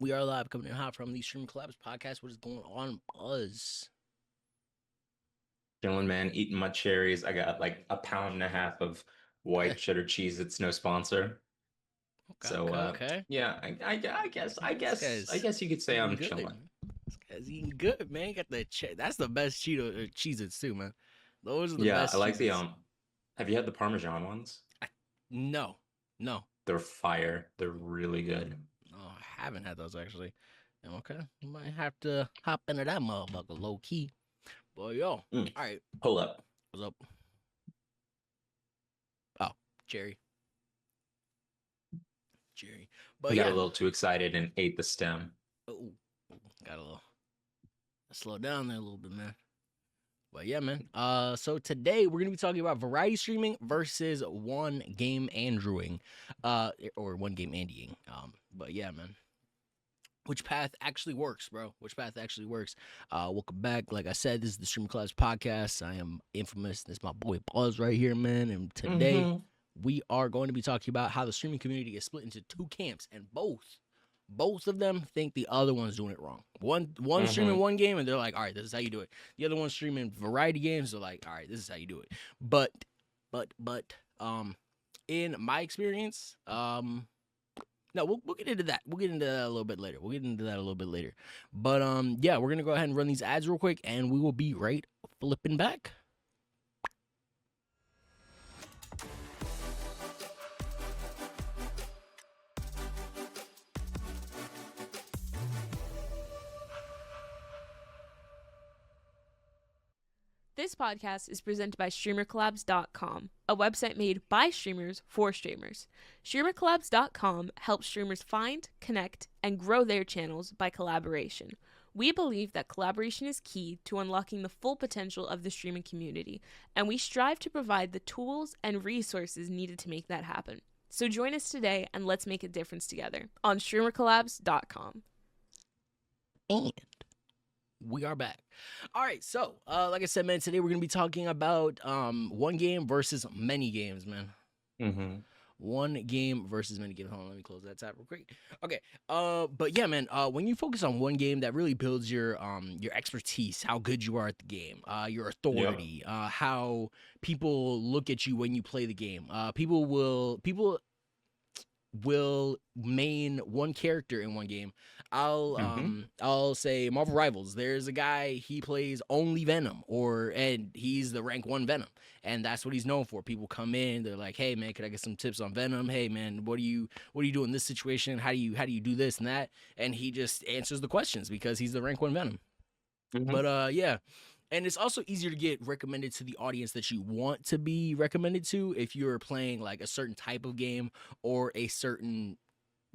We are live, coming in hot from the StreamerCollabs podcast. What is going on, Buzz? Chilling, man, eating my cherries. I got like a pound and a half of white cheddar cheese. It's no sponsor. Okay, So okay, okay. yeah, I guess I This guess I guy's guess you could say eating I'm good. chilling. This guy's eating good, man. Got the that's the best Cheez-Its too, man. Those are the Yeah, I best like the Cheez-Its. have you had the Parmesan ones? I, no, no, They're fire. They're really good. no. I haven't had those actually. Okay, you might have to hop into that motherfucker low key. Boy, yo, all Mm, right, pull up. what's up? Oh, Jerry, Jerry. I But got a yeah, little too excited and ate the stem. oh, got a little slow down there a little bit, man. But yeah, man. So today we're gonna be talking about variety streaming versus one game andrewing, or one game andying. But yeah, man. Which path actually works, bro? Which path actually works? Welcome back. Like I said, this is the Stream Class podcast. I am infamous. This is my boy Buzz right here, man. And today Mm-hmm. we are going to be talking about how the streaming community is split into two camps, and both of them think the other one's doing it wrong. One streaming Mm-hmm. one game and they're like, all right, this is how you do it. The other one streaming variety games, they're like, all right, this is how you do it. But in my experience, no, we'll get into that. We'll get into that a little bit later. But yeah, we're gonna go ahead and run these ads real quick, and we will be right flipping back. This podcast is presented by StreamerCollabs.com, a website made by streamers for streamers. StreamerCollabs.com helps streamers find, connect, and grow their channels by collaboration. We believe that collaboration is key to unlocking the full potential of the streaming community, and we strive to provide the tools and resources needed to make that happen. So join us today and let's make a difference together on StreamerCollabs.com. And we are back. All right, so like I said, man, today we're gonna be talking about one game versus many games, man. Mm-hmm. One game versus many games. Hold on, let me close that tab real quick. Okay. But yeah, man, when you focus on one game, that really builds your expertise, how good you are at the game, your Yep. authority, how people look at you when you play the game. People will main one character in one game. Mm-hmm. I'll say Marvel Rivals. There's a guy, he plays only Venom, and he's the rank 1 Venom, and that's what he's known for. People come in, they're like, "Hey man, could I get some tips on Venom? Hey man, what do you do in this situation? How do you do this and that?" And he just answers the questions because he's the rank 1 Venom. Mm-hmm. But yeah, and it's also easier to get recommended to the audience that you want to be recommended to if you're playing like a certain type of game or a certain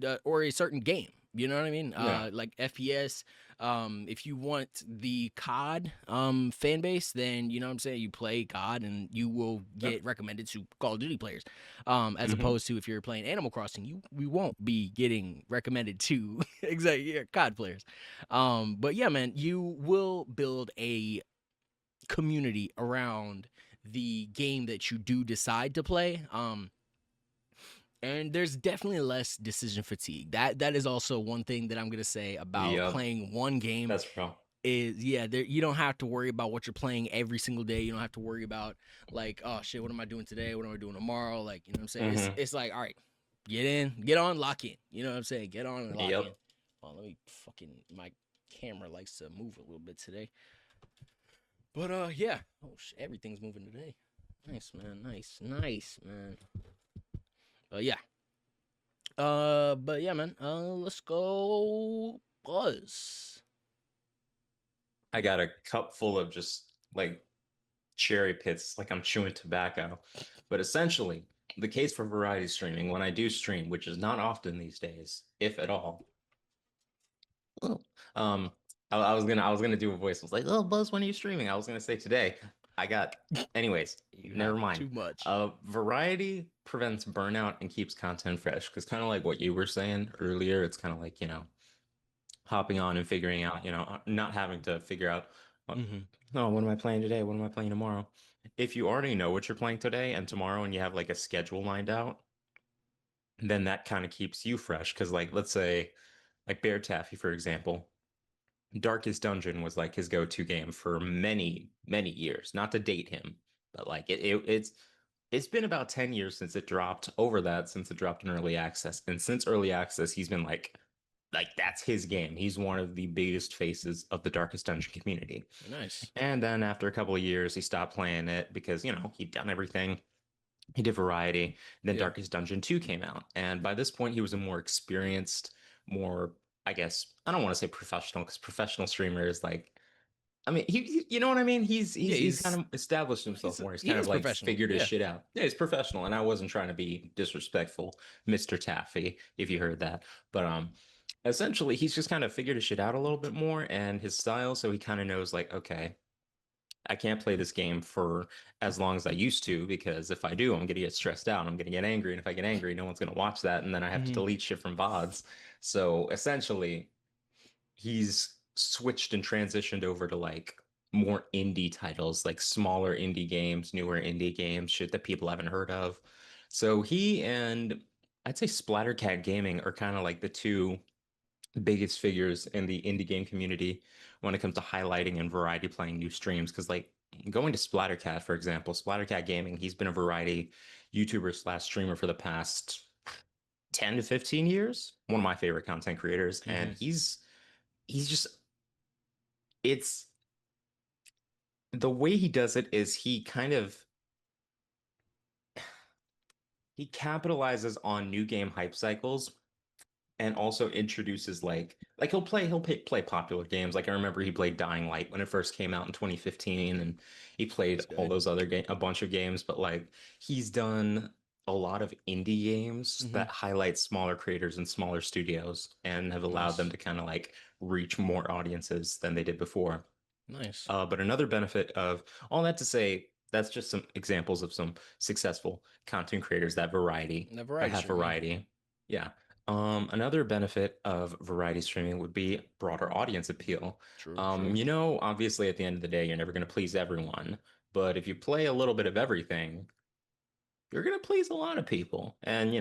game. You know what I mean? Yeah. Like FPS. If you want the COD fan base, then you know what I'm saying, you play COD and you will Yep. get recommended to Call of Duty players. As Mm-hmm. opposed to if you're playing Animal Crossing, we won't be getting recommended to exactly, yeah, COD players. But yeah, man, you will build a community around the game that you do decide to play. And there's definitely less decision fatigue. That is also one thing that I'm gonna say about Yep. playing one game That's real. is, yeah, there, you don't have to worry about what you're playing every single day. You don't have to worry about like, oh shit, what am I doing today? What am I doing tomorrow? Like, you know what I'm saying? It's Mm-hmm. it's like, all right, get in, get on, lock in. You know what I'm saying? Get on and lock in. Yep. Oh, let me fucking, my camera likes to move a little bit today. But yeah. Oh shit, everything's moving today. Nice, man. Nice, man. Yeah. But yeah, man. Let's go, Buzz. I got a cup full of just like cherry pits, like I'm chewing tobacco. But essentially, the case for variety streaming, when I do stream, which is not often these days, if at all, oh, um, I was gonna do a voice. I was like, "Oh, Buzz, when are you streaming?" I was gonna say today. I got, anyways, You never have mind. too much. Variety prevents burnout and keeps content fresh. Because kind of like what you were saying earlier, it's kind of like, hopping on and figuring out, not having to figure out, uh, Mm-hmm. no, what am I playing today? What am I playing tomorrow? If you already know what you're playing today and tomorrow and you have like a schedule lined out, then that kind of keeps you fresh. Because, like, let's say like Bear Taffy, for example. Darkest Dungeon was like his go-to game for many, many years. Not to date him, but like it's been about 10 years since it dropped. Over that, since it dropped in early access. And since early access, he's been like that's his game. He's one of the biggest faces of the Darkest Dungeon community. Nice. And then after a couple of years, he stopped playing it because, he'd done everything. He did variety. Then Yeah. Darkest Dungeon 2 came out. And by this point, he was a more experienced, more, I guess, I don't want to say professional because professional streamer is like, I mean, you know what I mean? He's kind of established himself more. He's he kind is of like professional. figured his Yeah. shit out. Yeah, he's professional. And I wasn't trying to be disrespectful, Mr. Taffy, if you heard that. But essentially he's just kind of figured his shit out a little bit more and his style. So he kind of knows like, okay, I can't play this game for as long as I used to because if I do, I'm gonna get stressed out. I'm gonna get angry, and if I get angry, no one's gonna watch that, and then I have to Mhm. delete shit from VODs. So essentially, he's switched and transitioned over to like more indie titles, like smaller indie games, newer indie games, shit that people haven't heard of. So he and I'd say Splattercat Gaming are kind of like the two biggest figures in the indie game community when it comes to highlighting and variety playing new streams. Because like going to Splattercat, for example, Splattercat Gaming, he's been a variety YouTuber slash streamer for the past 10 to 15 years. One of my favorite content creators. And he's just it's the way he does it is he capitalizes on new game hype cycles and also introduces like he'll play popular games. Like I remember he played Dying Light when it first came out in 2015, and he played That's all good. those other a bunch of games. But like he's done a lot of indie games that highlight smaller creators and smaller studios and have allowed them Nice. to kind of like reach more audiences than they did before. Nice. But another benefit of all that to say, that's just some examples of some successful content creators that The that variety have stream, yeah. variety. Yeah. Another benefit of variety streaming would be broader audience appeal. True. True. Obviously at the end of the day, you're never going to please everyone, but if you play a little bit of everything, you're going to please a lot of people. And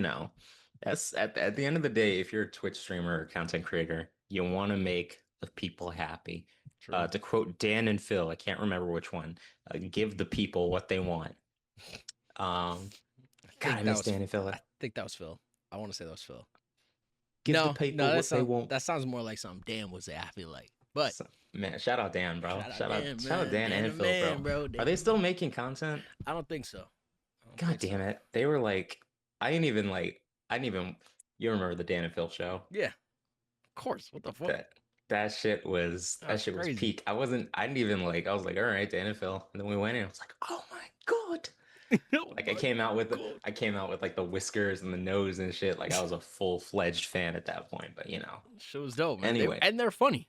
that's at the end of the day, if you're a Twitch streamer or content creator, you want to make the people happy. True. To quote Dan and Phil, I can't remember which one, give the people what they want. God, I miss Dan and Phil. I think that was Phil. I want to say that was Phil. Give the No, people that what they sounds want. that sounds more like something Dan would say. I feel like, but Man, shout out Dan, bro. shout out Dan, Shout out Dan man. and The Phil, man, bro. bro. Are they still making content? I don't think so. God damn it. They were like, I didn't even, you remember the Dan and Phil show? Yeah, of course. What the fuck? That shit was That's crazy. peak. I was like, all right, Dan and Phil. And then we went in, I was like, oh my God. Like I came out with like the whiskers and the nose and shit. Like I was a full-fledged fan at that point, but Shit was dope, man. Anyway. And they're funny.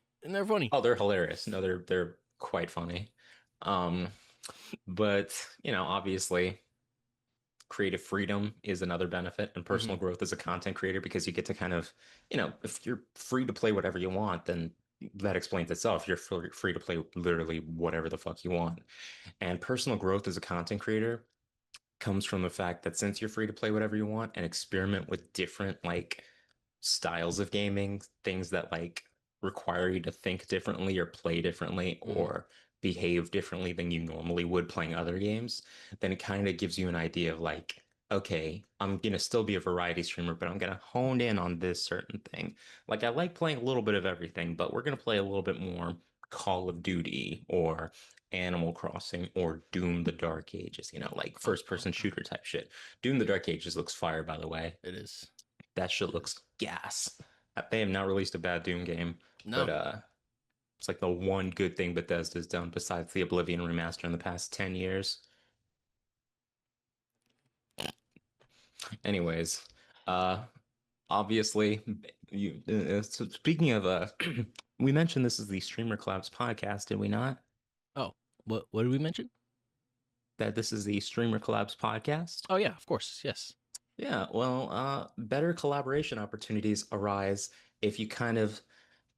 Oh, they're hilarious. No, they're quite funny. But obviously creative freedom is another benefit and personal growth as a content creator because you get to kind of, if you're free to play whatever you want, then that explains itself. You're free to play literally whatever the fuck you want. And personal growth as a content creator comes from the fact that since you're free to play whatever you want and experiment with different like styles of gaming, things that like require you to think differently or play differently or behave differently than you normally would playing other games, then it kind of gives you an idea of like, okay, I'm gonna still be a variety streamer, but I'm gonna hone in on this certain thing. Like I like playing a little bit of everything, but we're gonna play a little bit more Call of Duty or Animal Crossing or Doom the Dark Ages, like first person shooter type shit. Doom the Dark Ages looks fire, by the way. It is. That shit looks gas. They have not released a bad Doom game, No. but it's like the one good thing Bethesda's done besides the Oblivion remaster in the past 10 years. Anyways, obviously, so speaking of, we mentioned this is the StreamerCollabs podcast, did we not? Oh, what did we mention? That this is the StreamerCollabs podcast? Oh yeah, of course, yes. Yeah, well, better collaboration opportunities arise if you kind of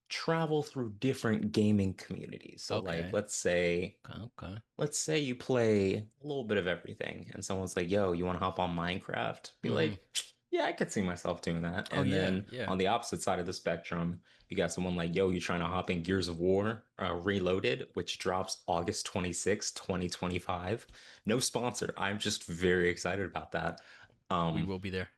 travel through different gaming communities. So Okay. like let's say you play a little bit of everything and someone's like, yo, you want to hop on Minecraft? Be like, Yeah, I could see myself doing that. Oh And yeah, then yeah. on the opposite side of the spectrum, you got someone like, yo, you trying to hop in Gears of War Reloaded, which drops August 26, 2025. No sponsor. I'm just very excited about that. We Um, will be there.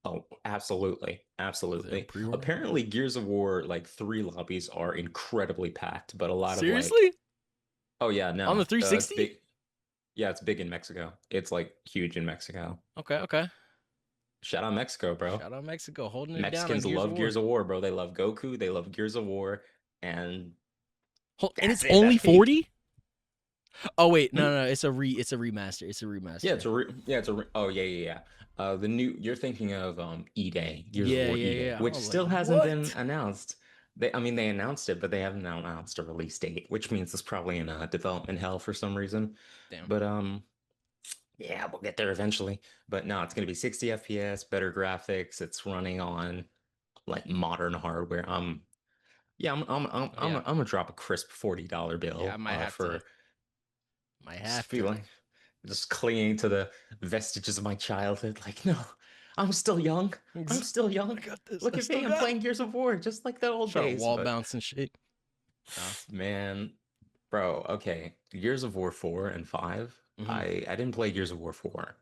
oh, absolutely. Is it in Absolutely. pre-order? Apparently, Gears of War like 3 lobbies are incredibly packed, but a lot of like, Seriously? oh yeah, On the no, it's 360? big. Yeah, it's big in Mexico. It's like huge in Mexico. Okay, okay. Shout out Mexico, bro. Shout out Mexico holding it down on Mexicans Gears of love War. Gears of War, bro. They love Goku. They love Gears of War, and And that's it's it. only That's peak. 40? Oh wait, Hmm? no, it's a remaster. It's a remaster. Oh yeah. The new you're thinking of E-Day, Gears of Yeah, War yeah, E-Day, yeah. I which was like, still hasn't been what? announced. They announced it, but they haven't announced a release date, which means it's probably in development hell for some reason. Damn. But yeah, we'll get there eventually. But no, it's gonna be 60 FPS, better graphics. It's running on like modern hardware. Yeah, I'm Yeah. gonna drop a crisp $40 Yeah, I bill might have to. for Might just have to. feeling just clinging to the vestiges of my childhood. Like, no, I'm still young. I'm still young. I got this. Look I at still me, I'm got it. playing Gears of War just like the old Try to days. wall But bounce and shit. Nah. man, bro, okay. Gears of War 4 and 5. Mhm. I didn't play Gears of War 4.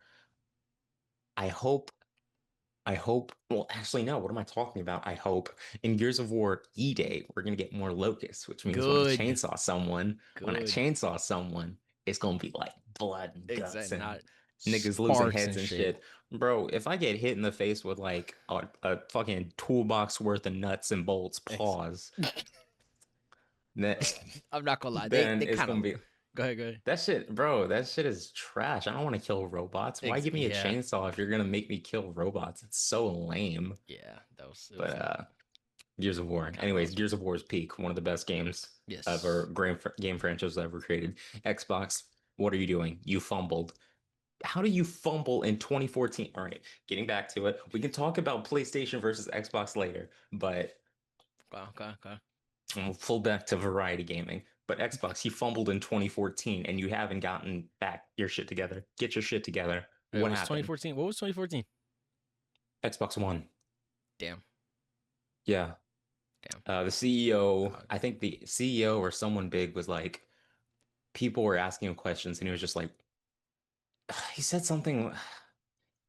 I hope well, actually, no, what am I talking about? I hope in Gears of War E-Day, we're gonna get more locusts, which means Good. when I Good. chainsaw someone, it's gonna be like blood and guts Exactly. and Not niggas losing sparks heads and and shit. shit. Bro, if I get hit in the face with like a fucking toolbox worth of nuts and bolts, Ex- pause, then I'm not gonna lie. then They it's kind gonna of. be Go ahead. Go ahead. that shit, bro. That shit is trash. I don't want to kill robots. Why give me a Yeah. chainsaw if you're gonna make me kill robots? It's so lame. Yeah. It But was lame. Gears of War. Kind of Anyways, was. Gears of War is peak. One of the best games Yes. ever, game franchise ever created. Xbox, what are you doing? You fumbled. How do you fumble in 2014? All right, getting back to it. We can talk about PlayStation versus Xbox later, but Okay. we'll pull back to variety gaming. But Xbox, you fumbled in 2014 and you haven't gotten back your shit together. Get your shit together. It What was happened? 2014. What was 2014? Xbox One. Damn. Yeah. Damn. The CEO, I think the CEO or someone big was like, people were asking him questions and he was just like, he said something.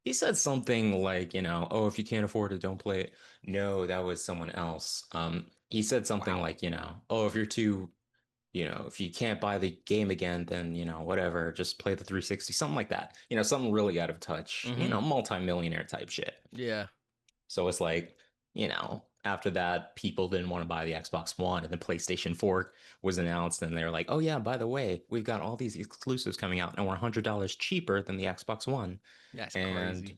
He said something like, oh, if you can't afford it, don't play it. No, that was someone else. He said something Wow. like, oh, if you're too, if you can't buy the game again, then, whatever, just play the 360, something like that. Something really out of touch, Mm-hmm. multi-millionaire type shit. Yeah. So it's like, after that, people didn't want to buy the Xbox One, and the PlayStation 4 was announced, and they're like, oh yeah, by the way, we've got all these exclusives coming out, and we're $100 cheaper than the Xbox One. That's And crazy.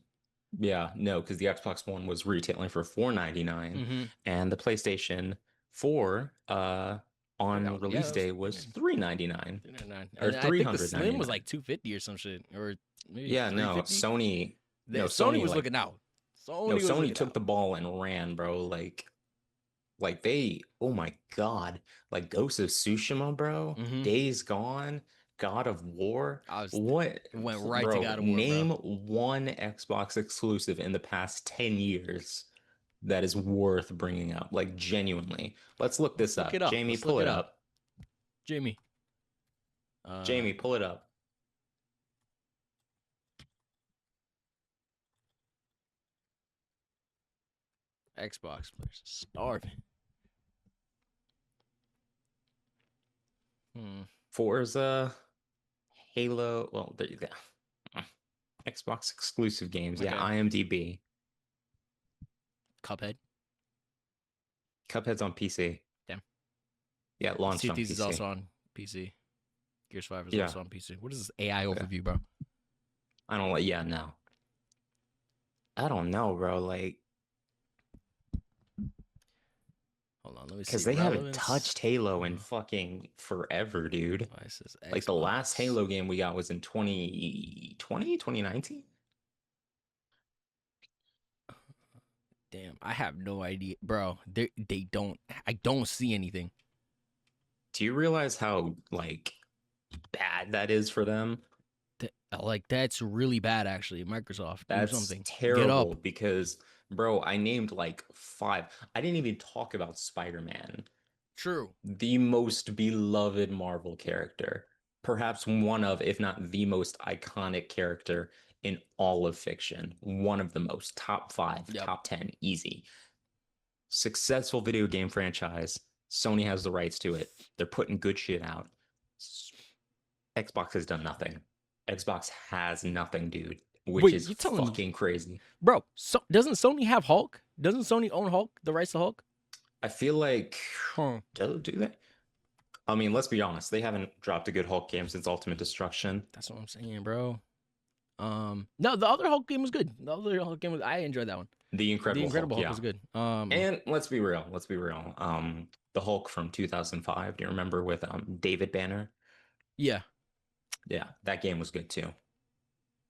yeah, no, because the Xbox One was retailing for $499, Mm-hmm. and the PlayStation 4 on That release was day was $399 $399. or And I think the Slim was 399. like 250 or some shit, or maybe Yeah, no, 350. Sony, no, Sony Sony was like looking out. no, Sony was Sony looking took out. the ball and ran, bro. Like they, oh my God, like Ghost of Tsushima, bro, Mm-hmm. Days Gone, God of War. What, Went right to bro? God of War, bro. Name one Xbox exclusive in the past 10 years that is worth bringing up, like genuinely. Let's look Let's this look up. it up. Jamie, Let's look pull it it up. up. Jamie. Jamie, pull it up. Xbox players starving. Forza, Halo. Well, there you go. Xbox exclusive games. Yeah, Okay. IMDb. Cuphead. Cuphead's on PC. Damn. Yeah, it launched Sea on Thieves is PC. also on PC. Gears 5 is Yeah. also on PC. What is this AI Okay. overview, bro? I don't like. Yeah, no. I don't know, bro. Like, Hold on, let me see. because they haven't Relevance. touched Halo in fucking forever, dude. Devices, Like the last Xbox. Halo game we got was in 2020, 2019. Damn, I have no idea, bro. They don't. I don't see anything. Do you realize how like bad that is for them? Like that's really bad, actually. Microsoft, do That's something. Get terrible up. because, bro, I named like 5. I didn't even talk about Spider-Man, True. the most beloved Marvel character, perhaps one of, if not the most iconic character in all of fiction. One of the most, top 5, Yep. top 10, easy. Successful video game franchise. Sony has the rights to it. They're putting good shit out. Xbox has done nothing. Xbox has nothing, dude, which Wait, is you telling me, fucking crazy. bro? So doesn't Sony have Hulk? Doesn't Sony own Hulk? The rights to Hulk? I feel like Huh. do they? I mean, let's be honest. They haven't dropped a good Hulk game since Ultimate Destruction. That's what I'm saying, bro. No, the other Hulk game was good. The other Hulk game was, I enjoyed that one. The Incredible Hulk Hulk, was good. And let's be real. The Hulk from 2005. Do you remember with David Banner? Yeah. Yeah, that game was good too.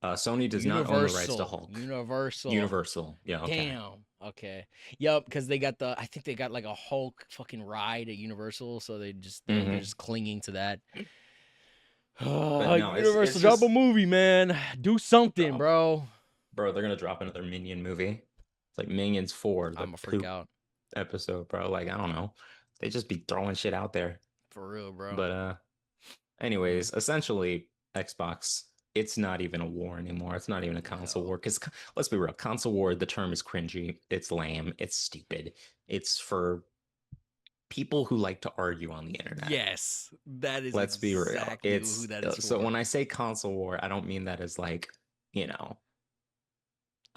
Sony does not own the rights to Hulk. Universal. Yeah. Okay. Damn. Okay. Yep. Because they got I think they got like a Hulk fucking ride at Universal, so they're just clinging to that. But no, Universal, it's drop a just- movie, man. Do something, bro. Bro, they're gonna drop another Minion movie. It's like Minions 4. The I'm a freak poop out. episode, bro. Like, I don't know. They just be throwing shit out there. For real, bro. But anyways, essentially, Xbox, it's not even a war anymore. It's not even a console war. Because let's be real, console war, the term is cringy. It's lame. It's stupid. It's for people who like to argue on the internet. Yes, that is. Let's be real. exactly who that is so for. when I say console war, I don't mean that as like, you know,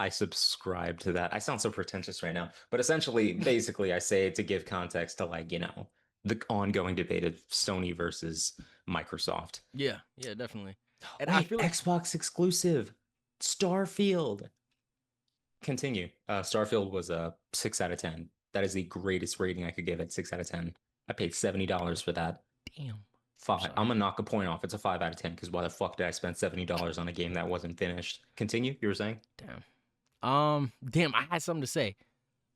I subscribe to that. I sound so pretentious right now, but essentially, basically, I say it to give context to, like, you know, the ongoing debate of Sony versus Microsoft. Yeah, definitely. And Wait, I feel like Xbox exclusive, Starfield. Continue. Starfield was a 6 out of 10. That is the greatest rating I could give it. 6 out of 10. I paid $70 for that. damn. 5. Sorry. I'm gonna knock a point off. It's a 5 out of 10 because why the fuck did I spend $70 on a game that wasn't finished? Continue. You were saying? Damn. Damn. I had something to say.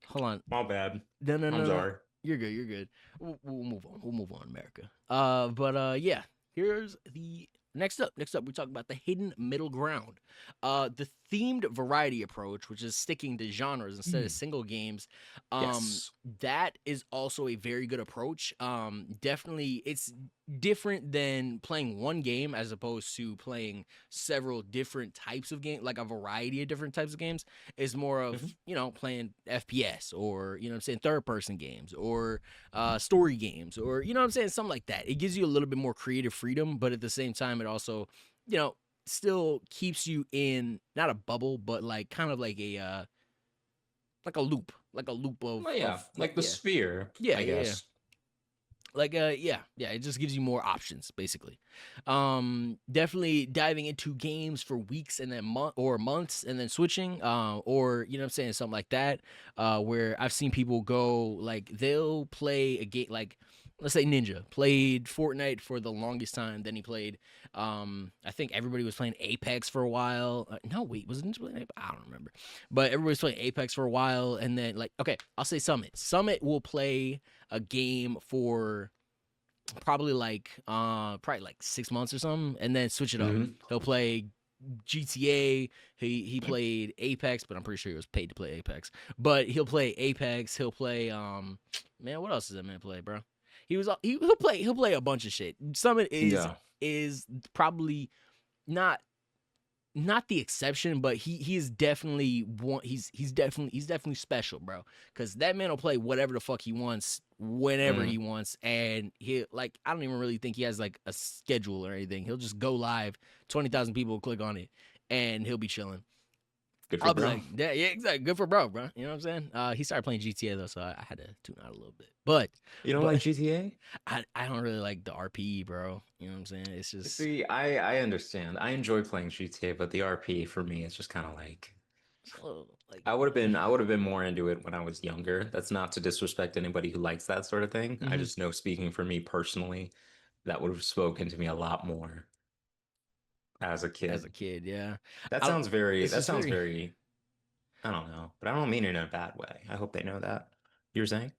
Hold on. My bad. No. I'm sorry. You're good. We'll move on. We'll move on, America. Yeah. Here's the next up. We talk about the hidden middle ground. The themed variety approach, which is sticking to genres instead of single games. Yes. That is also a very good approach. Definitely, it's different than playing one game as opposed to playing several different types of games, like a variety of different types of games. It's more of, you know, playing FPS or, you know what I'm saying, third person games or story games or, you know what I'm saying, something like that. It gives you a little bit more creative freedom, but at the same time, it also, you know, still keeps you in not a bubble, but like kind of like a loop of, like the sphere. Yeah, I yeah, guess. like it just gives you more options basically. Definitely diving into games for weeks and then months and then switching, or you know what I'm saying, something like that, where I've seen people go like they'll play a game like, let's say Ninja played Fortnite for the longest time, then he played I think everybody was playing Apex for a while. No, wait, was it Ninja playing Apex? I don't remember, but everybody was playing Apex for a while, and then like, okay, I'll say Summit will play a game for probably like 6 months or something, and then switch it up. He'll play GTA. He played Apex, but I'm pretty sure he was paid to play Apex. But he'll play Apex. He'll play man, what else does that man play, bro? He'll play a bunch of shit. Summit is probably not the exception, but he is definitely one. He's definitely special, bro. Because that man will play whatever the fuck he wants, whenever he wants, and he, like, I don't even really think he has like a schedule or anything. He'll just go live, 20,000 people will click on it, and he'll be chilling. Good for I'll be bro. like, yeah, exactly. Good for bro. You know what I'm saying? He started playing GTA though, so I had to tune out a little bit. But You don't like GTA? I don't really like the RP, bro. You know what I'm saying? It's just, See, I understand. I enjoy playing GTA, but the RP for me is just kind of like, like, I would have been more into it when I was younger. That's not to disrespect anybody who likes that sort of thing. I just know, speaking for me personally, that would have spoken to me a lot more as a kid. Yeah. That sounds very I don't know, but I don't mean it in a bad way. I hope they know that. You're saying?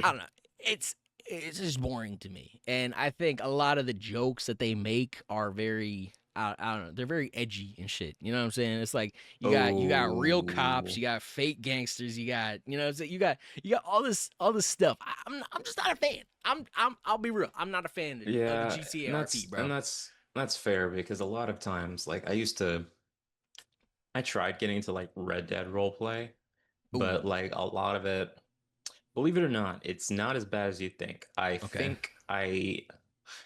I don't know. It's just boring to me, and I think a lot of the jokes that they make are very, I don't know. They're very edgy and shit. You know what I'm saying? It's like you got real cops, you got fake gangsters, you got you know what I'm saying? You got all this stuff. I'm just not a fan. I'll be real. I'm not a fan of the Yeah, GTA and RP, bro. that's fair because a lot of times, like I tried getting into like Red Dead roleplay, Ooh, but like a lot of it, believe it or not, it's not as bad as you think. I okay. think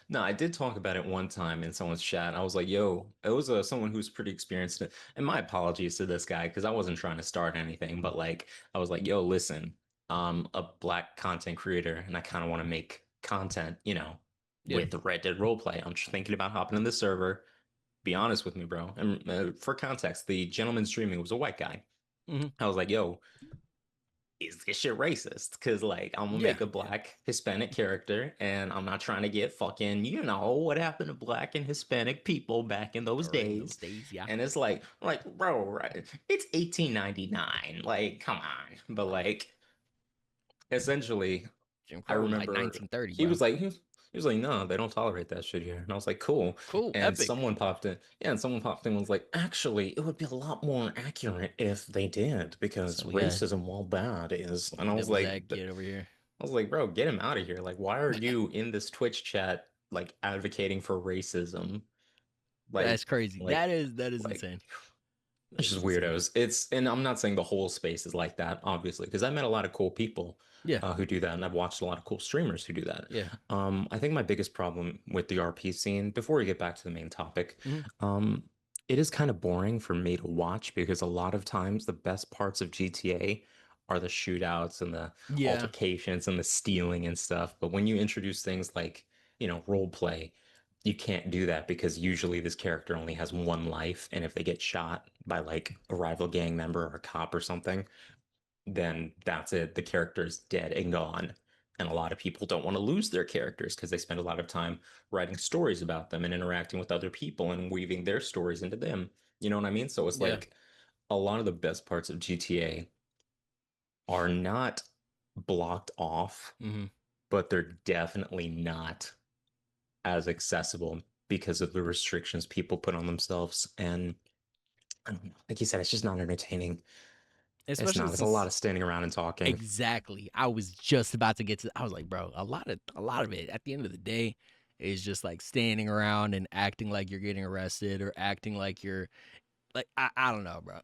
no, I did talk about it one time in someone's chat. I was like, "Yo," it was someone who's pretty experienced. And my apologies to this guy because I wasn't trying to start anything, but like I was like, "Yo, listen, I'm a black content creator, and I kind of want to make content, Yeah. with the Red Dead roleplay. I'm just thinking about hopping in the server. Be honest with me, bro." And for context, the gentleman streaming was a white guy. Mm-hmm. I was like, "Yo, is this shit racist? Because like I'm gonna Yeah. make a black Hispanic character, and I'm not trying to get fucking, what happened to black and Hispanic people back in those Or in those days." days, yeah. And it's like, bro, right? It's 1899. Like, come on. But like, essentially, Jim I Crow was like remember 1930, he bro. was like he was like, "No, they don't tolerate that shit here." And I was like, "Cool." Cool, And epic. someone popped in, yeah, and someone popped in and was like, "Actually, it would be a lot more accurate if they did, because So we got racism, while bad, is." And I was devil's like, advocate over here. "Bro, get him out of here. Like, why are you in this Twitch chat like advocating for racism? That's Like, crazy. like, That is like." insane. That It's is just insane. weirdos. And I'm not saying the whole space is like that, obviously, because I met a lot of cool people Yeah. who do that, and I've watched a lot of cool streamers who do that. Yeah. I think my biggest problem with the RP scene, before we get back to the main topic, Mhm. it is kind of boring for me to watch because a lot of times the best parts of GTA are the shootouts and the Yeah. altercations and the stealing and stuff. But when you introduce things like, role play, you can't do that because usually this character only has one life, and if they get shot by like a rival gang member or a cop or something, then that's it. The character is dead and gone. And a lot of people don't want to lose their characters because they spend a lot of time writing stories about them and interacting with other people and weaving their stories into them. You know what I mean? So it's Yeah. like a lot of the best parts of GTA are not blocked off, Hmm. but they're definitely not as accessible because of the restrictions people put on themselves. And I don't know, like you said, it's just not entertaining. It's Especially not. It's a lot since of standing around and talking. exactly. I was just about to get to. I was like, bro, a lot of it. At the end of the day, is just like standing around and acting like you're getting arrested or acting like you're like I don't know, bro.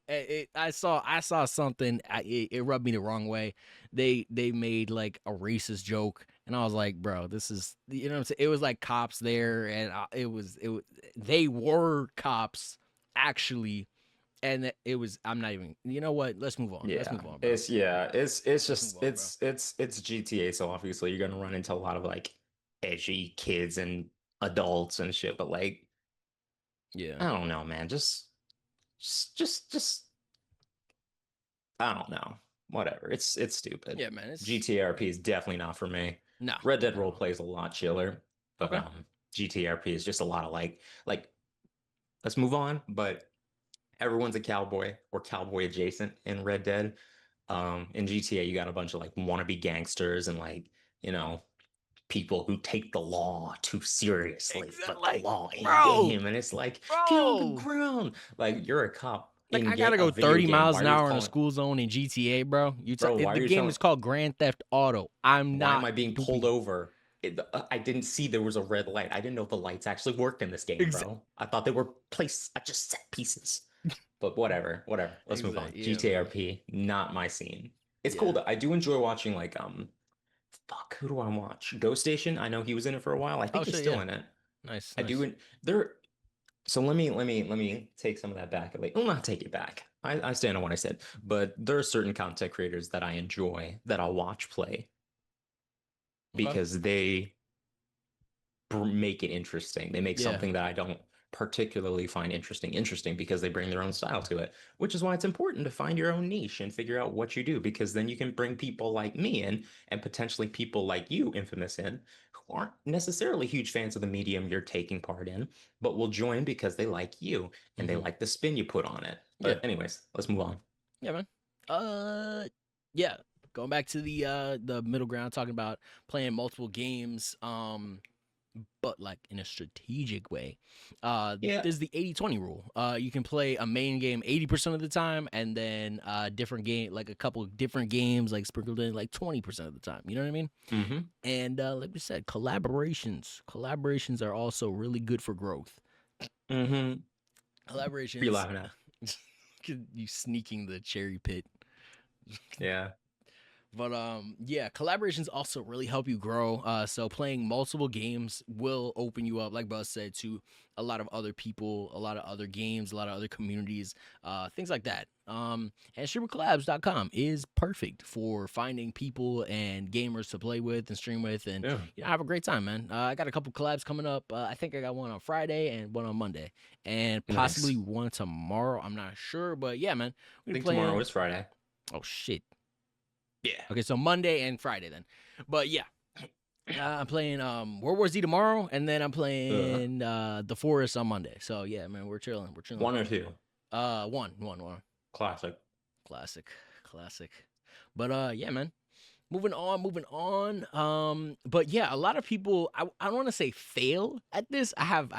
I saw something. It rubbed me the wrong way. They made like a racist joke, and I was like, bro, this is you know what I'm saying. It was like cops there, and it was they were cops actually, and it was. I'm not even. You know what? Let's move on. Let's Yeah, move on, bro. it's Let's move just on, bro. it's GTA, so obviously you're gonna run into a lot of like edgy kids and adults and shit, but like Yeah, I don't know, man. Just I don't know. Whatever. It's stupid. yeah, man. It's GTRP is definitely not for me. no, Red Dead not at all. roleplay is a lot chiller, but Okay, GTRP is just a lot of like let's move on, but everyone's a cowboy or cowboy adjacent in Red Dead. In GTA, you got a bunch of like wannabe gangsters and like, you know, people who take the law too seriously, exactly. but the Like, law in bro, game. And it's like, get on the bro. ground. Like you're a cop Like in I gotta a go video 30 game. miles Why an are you hour in a calling, school zone in GTA, bro. bro? Why are The you game telling? is called Grand Theft Auto. I'm Why am not I being pulled stupid. over? I didn't see there was a red light. I didn't know the lights actually worked in this game, Exa- bro. I thought they were placed at just set pieces. But whatever. Let's move on. exactly. Yeah, man. GTRP, not my scene. It's cool Yeah. that I do enjoy watching like fuck, who do I watch? Ghost Station. I know he was in it for a while. I Oh think he's shit. still Yeah. in it. Nice. I do Nice. there. So let me take some of that back. Like, well, not take it back. I stand on what I said. But there are certain content creators that I enjoy that I'll watch play Okay. because they make it interesting. They make Yeah. something that I don't particularly find interesting because they bring their own style to it, which is why it's important to find your own niche and figure out what you do, because then you can bring people like me in and potentially people like you, Infamous, in who aren't necessarily huge fans of the medium you're taking part in, but will join because they like you and they Hmm. like the spin you put on it. Yeah. But anyways, let's move on. Yeah, man. Yeah. Going back to the middle ground, talking about playing multiple games. but like in a strategic way. Yeah. There's the 80-20 rule. You can play a main game 80% of the time, and then different game, like a couple of different games, like sprinkled in like 20% of the time. You know what I mean? Mm-hmm. And like we said, collaborations are also really good for growth. Mm-hmm. What are you Collaborations. laughing at? You sneaking the cherry pit. Yeah. But yeah, collaborations also really help you grow. So playing multiple games will open you up, like Buzz said, to a lot of other people, a lot of other games, a lot of other communities, things like that. And StreamerCollabs.com is perfect for finding people and gamers to play with and stream with, and Yeah. have a great time, man. I got a couple collabs coming up. I think I got one on Friday and one on Monday, and possibly Nice. one tomorrow. I'm not sure, but yeah, man, I we think playing. tomorrow is Friday. Oh shit. Yeah. Okay, so Monday and Friday then. But yeah, I'm playing World War Z tomorrow, and then I'm playing The Forest on Monday. So yeah, man, we're chilling. We're chilling. 1 or 2. One. Classic. Classic. But yeah, man. Moving on. But yeah, a lot of people I don't want to say fail at this. I have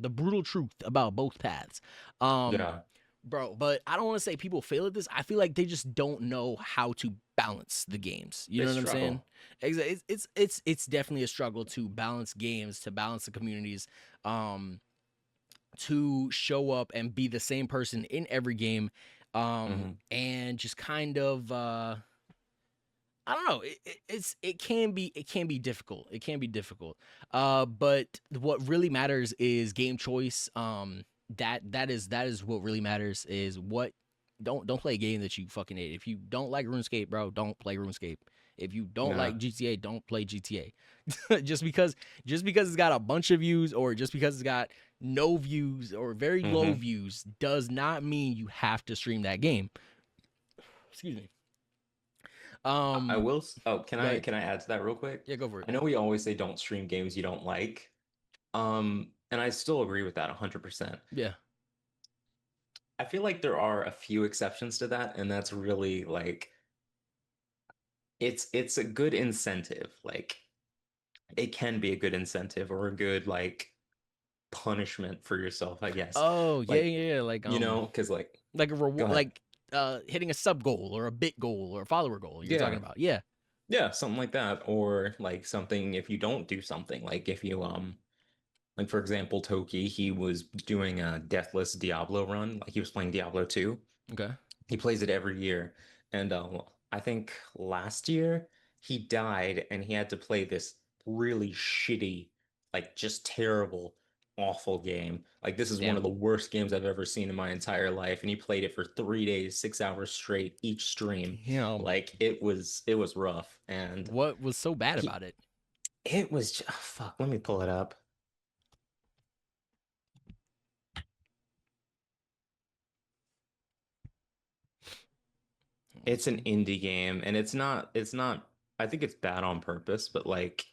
the brutal truth about both paths. Yeah. Bro, but I don't want to say people fail at this. I feel like they just don't know how to balance the games. You know what I'm saying? It's definitely a struggle to balance games, to balance the communities, to show up and be the same person in every game, and just kind of I don't know. It can be difficult. It can be difficult. But what really matters is game choice. That is what really matters. Is what don't play a game that you fucking hate. If you don't like RuneScape, bro, don't play RuneScape. If you don't like GTA, don't play GTA. just because it's got a bunch of views, or just because it's got no views or very low views, does not mean you have to stream that game. Excuse me. I will. Can I ahead. add to that real quick? Yeah, go for it. I know we always say don't stream games you don't like. And I still agree with that 100%. Yeah. I feel like there are a few exceptions to that, and that's really like it's a good incentive. Like it can be a good incentive or a good like punishment for yourself, I guess. Oh, yeah, Like, yeah, like because like like a go reward, ahead. like hitting a sub goal or a bit goal or a follower goal you're talking about. Yeah. Yeah, something like that. Or like something if you don't do something, like if you like for example, Toki, he was doing a deathless Diablo run, like he was playing Diablo 2. Okay. He plays it every year. And I think last year he died and he had to play this really shitty, like just terrible, awful game. Like this is one of Damn. the worst games I've ever seen in my entire life. And he played it for 3 days, 6 hours straight, each stream. Damn. Like it was rough. And What was so bad he, about it? it was just, fuck, let me pull it up. It's an indie game and it's not I think it's bad on purpose, but like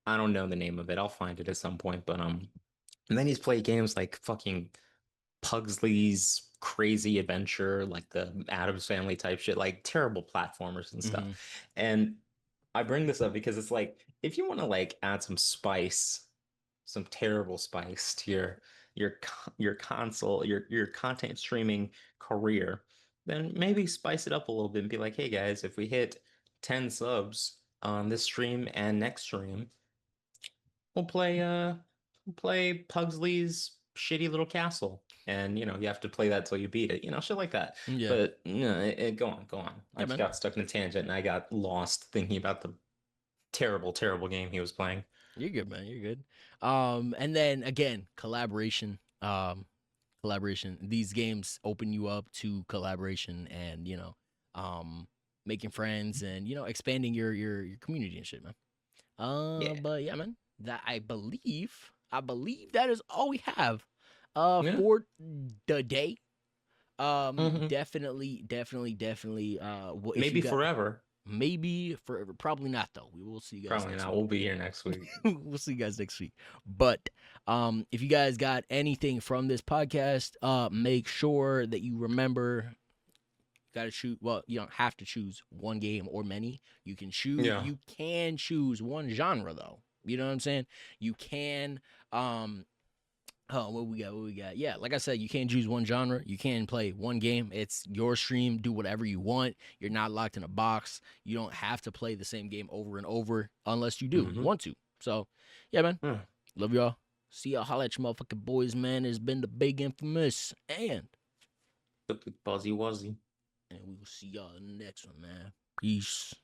I don't know the name of it. I'll find it at some point, but and then he's played games like fucking Pugsley's Crazy Adventure, like the Addams Family type shit, like terrible platformers and stuff. And I bring this up because it's like if you want to like add some spice, some terrible spice to your console, your content streaming career, then maybe spice it up a little bit and be like, hey guys, if we hit 10 subs on this stream and next stream, we'll play Pugsley's shitty little castle. And you have to play that till you beat it, shit like that. Yeah. But go on. I Yeah, just man. got stuck in a tangent and I got lost thinking about the terrible, terrible game he was playing. You're good, man. You're good. And then again, collaboration. Collaboration. These games open you up to collaboration and, making friends and, expanding your community and shit, man. Yeah. But yeah, man. That I believe that is all we have Yeah. for the day. Mhm. Definitely if Maybe you got, forever. maybe forever, probably not though. We will see you guys Probably next not. week. We'll be here next week. We'll see you guys next week. But if you guys got anything from this podcast, make sure that you remember, gotta choose. Well, you don't have to choose one game or many. You can choose. Yeah. You can choose one genre though. You know what I'm saying? You can oh, what we got? Yeah, like I said, you can't choose one genre. You can play one game. It's your stream. Do whatever you want. You're not locked in a box. You don't have to play the same game over and over unless you do want to. So, yeah, man. Love y'all. See y'all. Holla at your motherfucking boys, man. It's been the Big Infamous. And Buzzy Wuzzy. we will see y'all in the next one, man. Peace.